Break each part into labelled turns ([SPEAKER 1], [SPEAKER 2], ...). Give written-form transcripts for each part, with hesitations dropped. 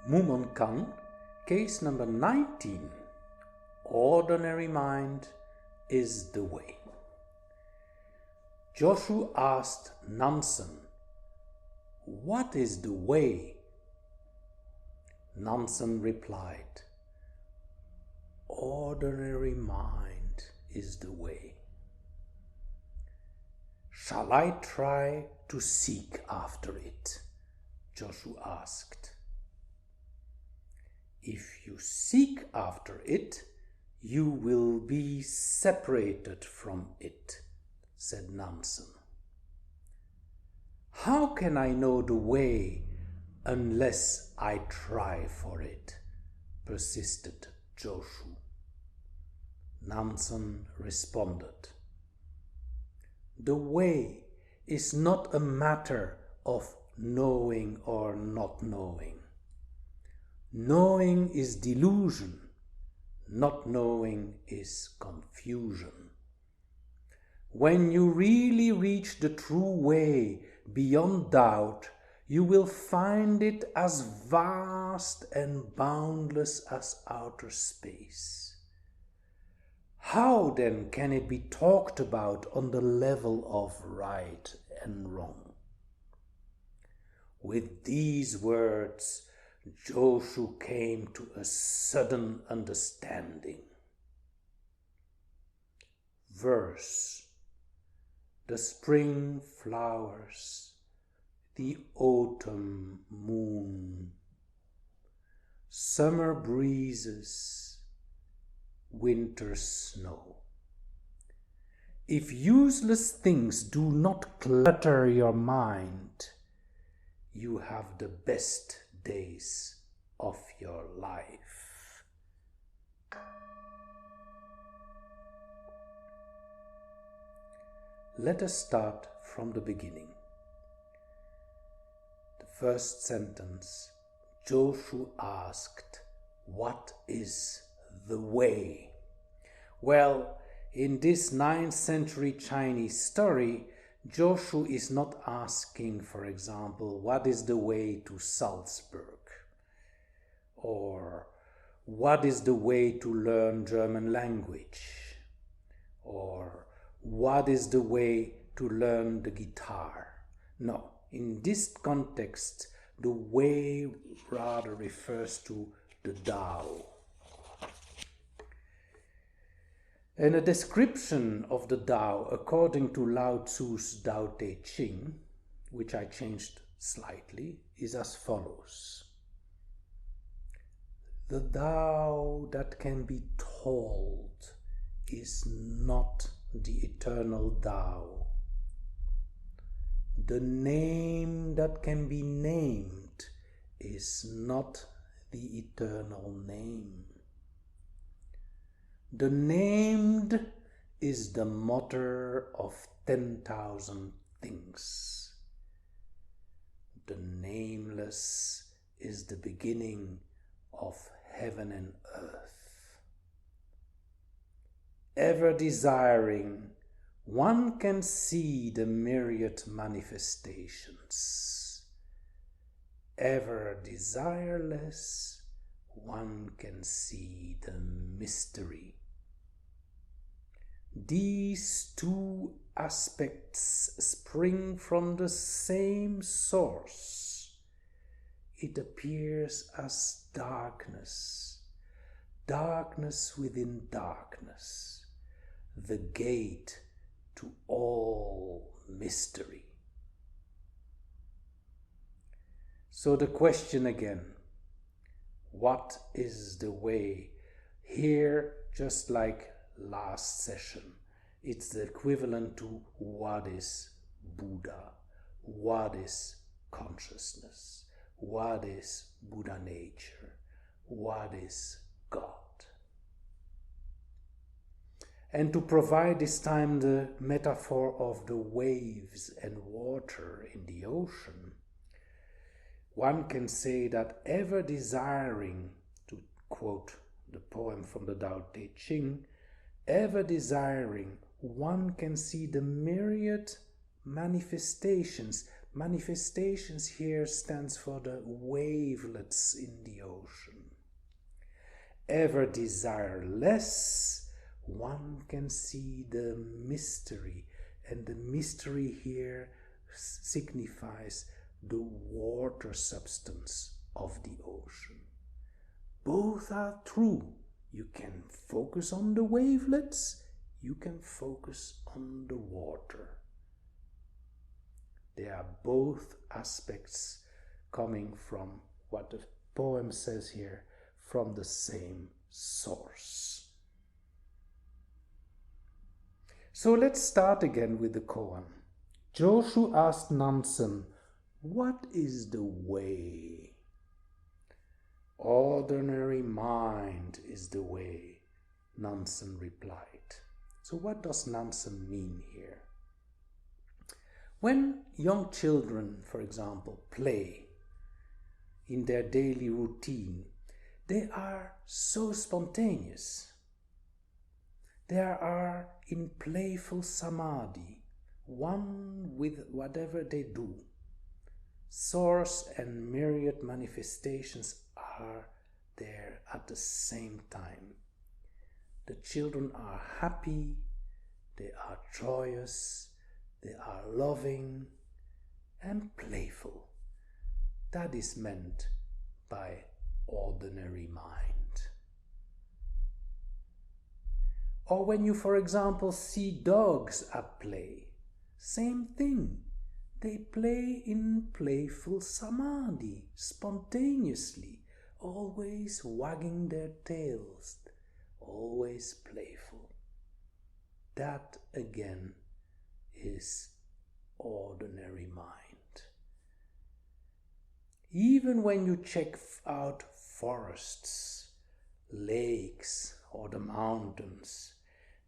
[SPEAKER 1] Mumonkan, case number 19. Ordinary mind is the way. Joshua asked Nansen, "What is the way?" Nansen replied, "Ordinary mind is the way." "Shall I try to seek after it?" Joshua asked. "If you seek after it, you will be separated from it," said Nansen. "How can I know the way unless I try for it?" persisted Joshua. Nansen responded, "The way is not a matter of knowing or not knowing. Knowing is delusion, not knowing is confusion. When you really reach the true way beyond doubt, you will find it as vast and boundless as outer space. How then can it be talked about on the level of right and wrong?" With these words, Joshua came to a sudden understanding. Verse: the spring flowers, the autumn moon, summer breezes, winter snow. If useless things do not clutter your mind, you have the best days of your life. Let us start from the beginning. The first sentence, Joshua asked, "What is the way?" Well, in this 9th century Chinese story, Joshua is not asking, for example, what is the way to Salzburg? Or what is the way to learn German language? Or what is the way to learn the guitar? No, in this context, the way rather refers to the Tao. And a description of the Tao according to Lao Tzu's Tao Te Ching, which I changed slightly, is as follows. The Tao that can be told is not the eternal Tao. The name that can be named is not the eternal name. The named is the mother of 10,000 things. The nameless is the beginning of heaven and earth. Ever desiring, one can see the myriad manifestations. Ever desireless, one can see the mystery. These two aspects spring from the same source. It appears as darkness, darkness within darkness, the gate to all mystery. So the question again, what is the way? Here, just like last session, it's the equivalent to what is Buddha, what is consciousness, what is Buddha nature, what is God. And to provide this time the metaphor of the waves and water in the ocean, one can say that ever desiring, to quote the poem from the Tao Te Ching, ever desiring, one can see the myriad manifestations, Manifestations here stands for the wavelets in the ocean. Ever desire less, one can see the mystery, and the mystery here signifies the water substance of the ocean. Both are true. You can focus on the wavelets, you can focus on the water. They are both aspects coming from what the poem says here, from the same source. So let's start again with the koan. Joshu asked Nansen, "What is the way?" "Ordinary mind is the way," Nansen replied. So what does Nansen mean here? When young children, for example, play in their daily routine, they are so spontaneous. They are in playful samadhi, one with whatever they do. Source and myriad manifestations are there at the same time. The children are happy, they are joyous, they are loving and playful. That is meant by ordinary mind. Or when you, for example, see dogs at play, same thing. They play in playful samadhi, spontaneously, always wagging their tails, always playful. That again is ordinary mind. Even when you check out forests, lakes, or the mountains,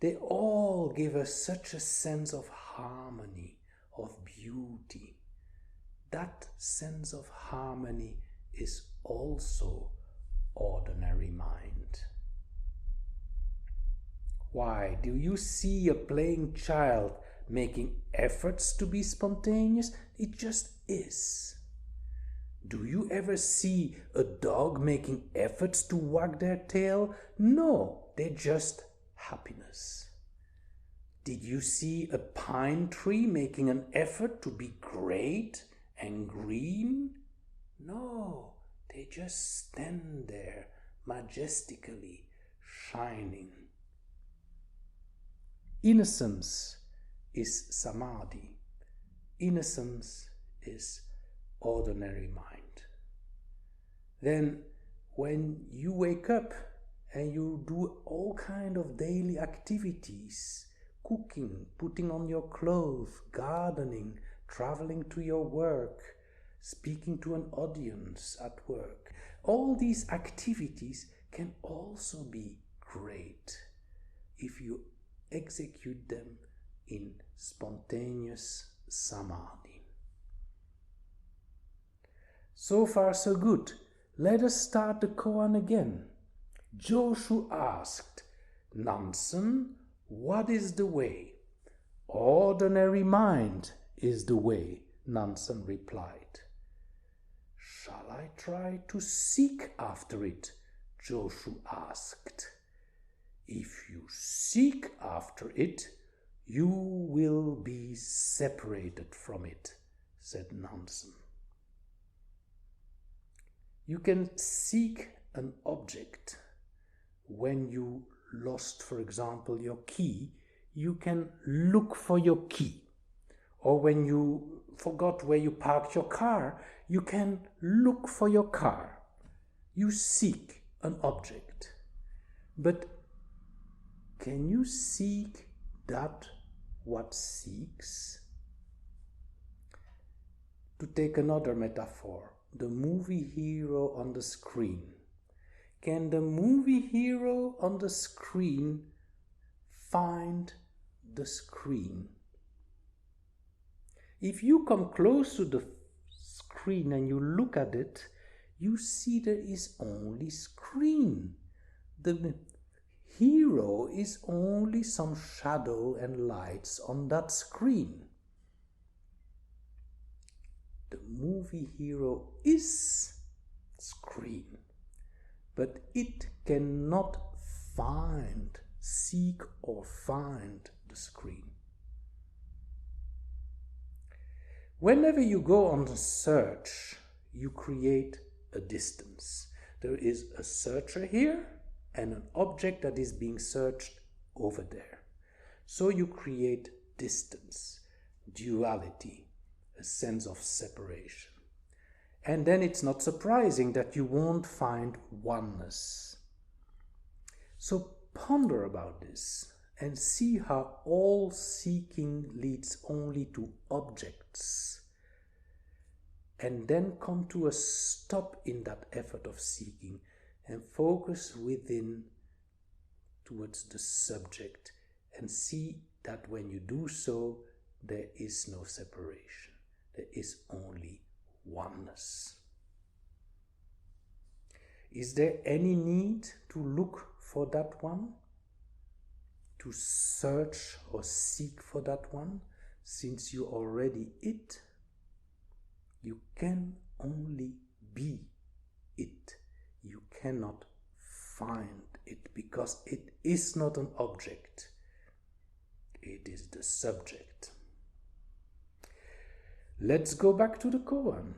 [SPEAKER 1] they all give us such a sense of harmony, of beauty. That sense of harmony is also ordinary mind. Why? Do you see a playing child making efforts to be spontaneous? It just is. Do you ever see a dog making efforts to wag their tail? No, they're just happiness. Did you see a pine tree making an effort to be great and green? No, they just stand there majestically shining. Innocence is samadhi. Innocence is ordinary mind. Then when you wake up and you do all kind of daily activities, cooking, putting on your clothes, gardening, traveling to your work, speaking to an audience at work, all these activities can also be great if you execute them in spontaneous samadhi. So far so good. Let us start the koan again. Joshu asked, "Nansen, what is the way?" "Ordinary mind is the way," Nansen replied. "Shall I try to seek after it?" Joshu asked. "If you seek after it, you will be separated from it," said Nansen. You can seek an object. When you lost, for example, your key, you can look for your key. Or when you forgot where you parked your car, you can look for your car. You seek an object. But can you seek that what seeks? To take another metaphor, the movie hero on the screen. Can the movie hero on the screen find the screen? If you come close to the screen and you look at it, you see there is only screen. The hero is only some shadow and lights on that screen. movie hero is screen, but it cannot seek or find the screen. Whenever you go on a search, you create a distance. There is a searcher here and an object that is being searched over there. So you create distance, duality, a sense of separation. And then it's not surprising that you won't find oneness. So ponder about this and see how all seeking leads only to objects. And then come to a stop in that effort of seeking and focus within towards the subject, and see that when you do so, there is no separation. There is only oneness. Is there any need to look for that one? To search or seek for that one, since you already it? You can only be it. You cannot find it, because it is not an object. It is the subject. Let's go back to the koan,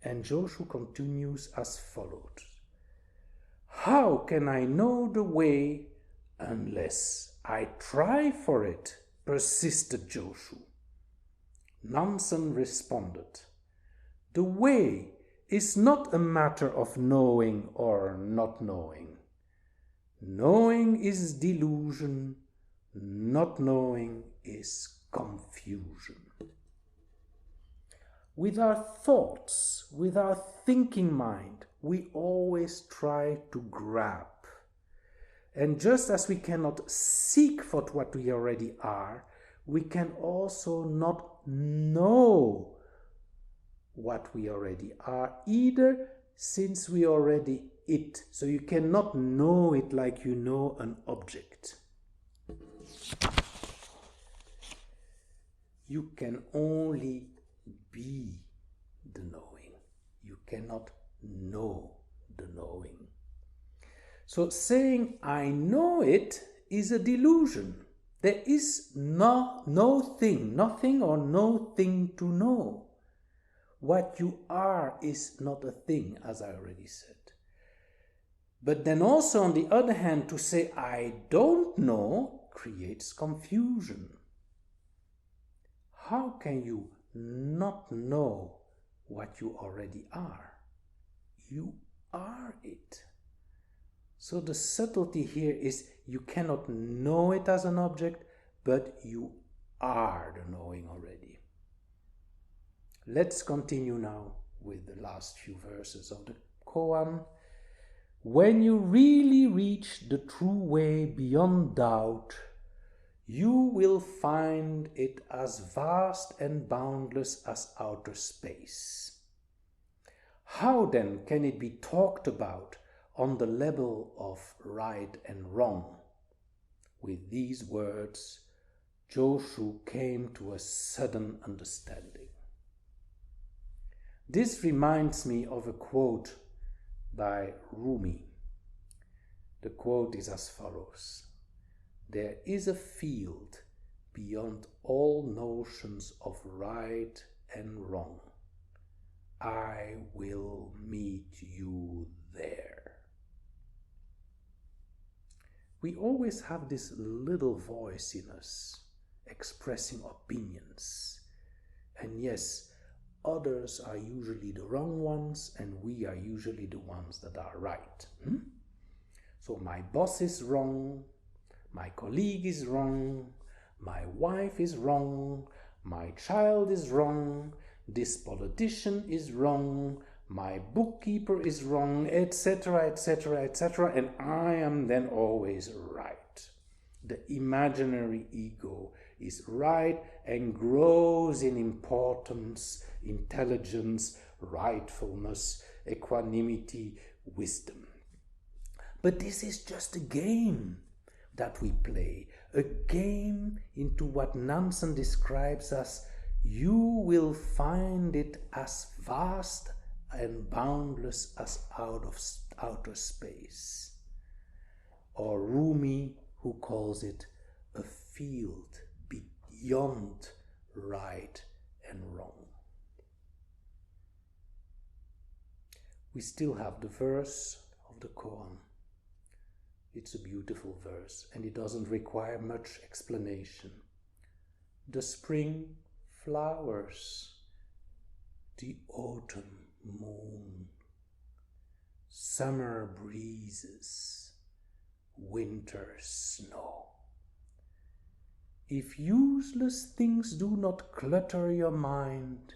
[SPEAKER 1] and Joshu continues as follows. How can I know the way unless I try for it? Persisted Joshu. Nansen responded, the way is not a matter of knowing or not knowing. Knowing is delusion, not knowing is confusion. With our thoughts, with our thinking mind, we always try to grab. And just as we cannot seek for what we already are, we can also not know what we already are either, since we already it. So you cannot know it like you know an object. You can only be the knowing. You cannot know the knowing. So saying I know it is a delusion. There is no thing, nothing or no thing to know. What you are is not a thing, as I already said. But then also, on the other hand, to say I don't know creates confusion. How can you not know what you already are? You are it. So the subtlety here is you cannot know it as an object, but you are the knowing already. Let's continue now with the last few verses of the koan. When you really reach the true way beyond doubt, you will find it as vast and boundless as outer space. How then can it be talked about on the level of right and wrong? With these words, Joshu came to a sudden understanding. This reminds me of a quote by Rumi. The quote is as follows. There is a field beyond all notions of right and wrong. I will meet you there. We always have this little voice in us expressing opinions. And yes, others are usually the wrong ones, and we are usually the ones that are right. So my boss is wrong, my colleague is wrong, my wife is wrong, my child is wrong, this politician is wrong, my bookkeeper is wrong, etc., etc., etc., and I am then always right. The imaginary ego is right and grows in importance, intelligence, rightfulness, equanimity, wisdom. But this is just a game that we play, a game into what Nansen describes as you will find it as vast and boundless as outer space. Or Rumi, who calls it a field beyond right and wrong. We still have the verse of the Koan. It's a beautiful verse and it doesn't require much explanation. The spring flowers, the autumn moon, summer breezes, winter snow. If useless things do not clutter your mind,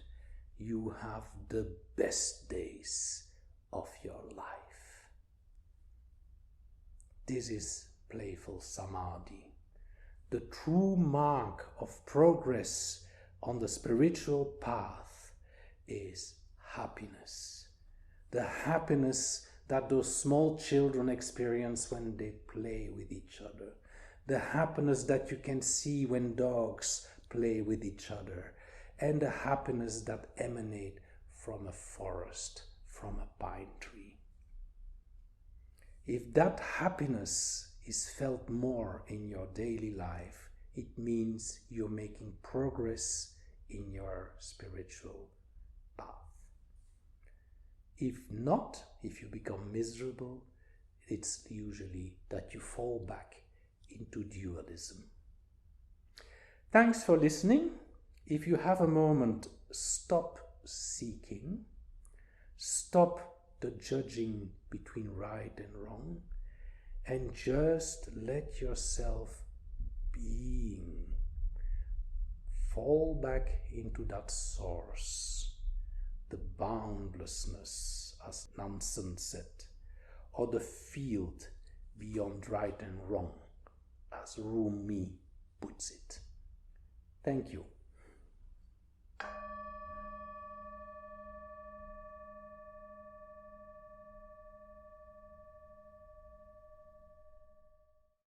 [SPEAKER 1] you have the best days of your life. This is playful samadhi. The true mark of progress on the spiritual path is happiness. The happiness that those small children experience when they play with each other. The happiness that you can see when dogs play with each other. And the happiness that emanates from a forest, from a pine tree. If that happiness is felt more in your daily life, it means you're making progress in your spiritual path. If not, if you become miserable, it's usually that you fall back into dualism. Thanks for listening. If you have a moment, stop seeking, stop the judging between right and wrong, and just let yourself being. Fall back into that source, the boundlessness, as Nansen said, or the field beyond right and wrong, as Rumi puts it. Thank you.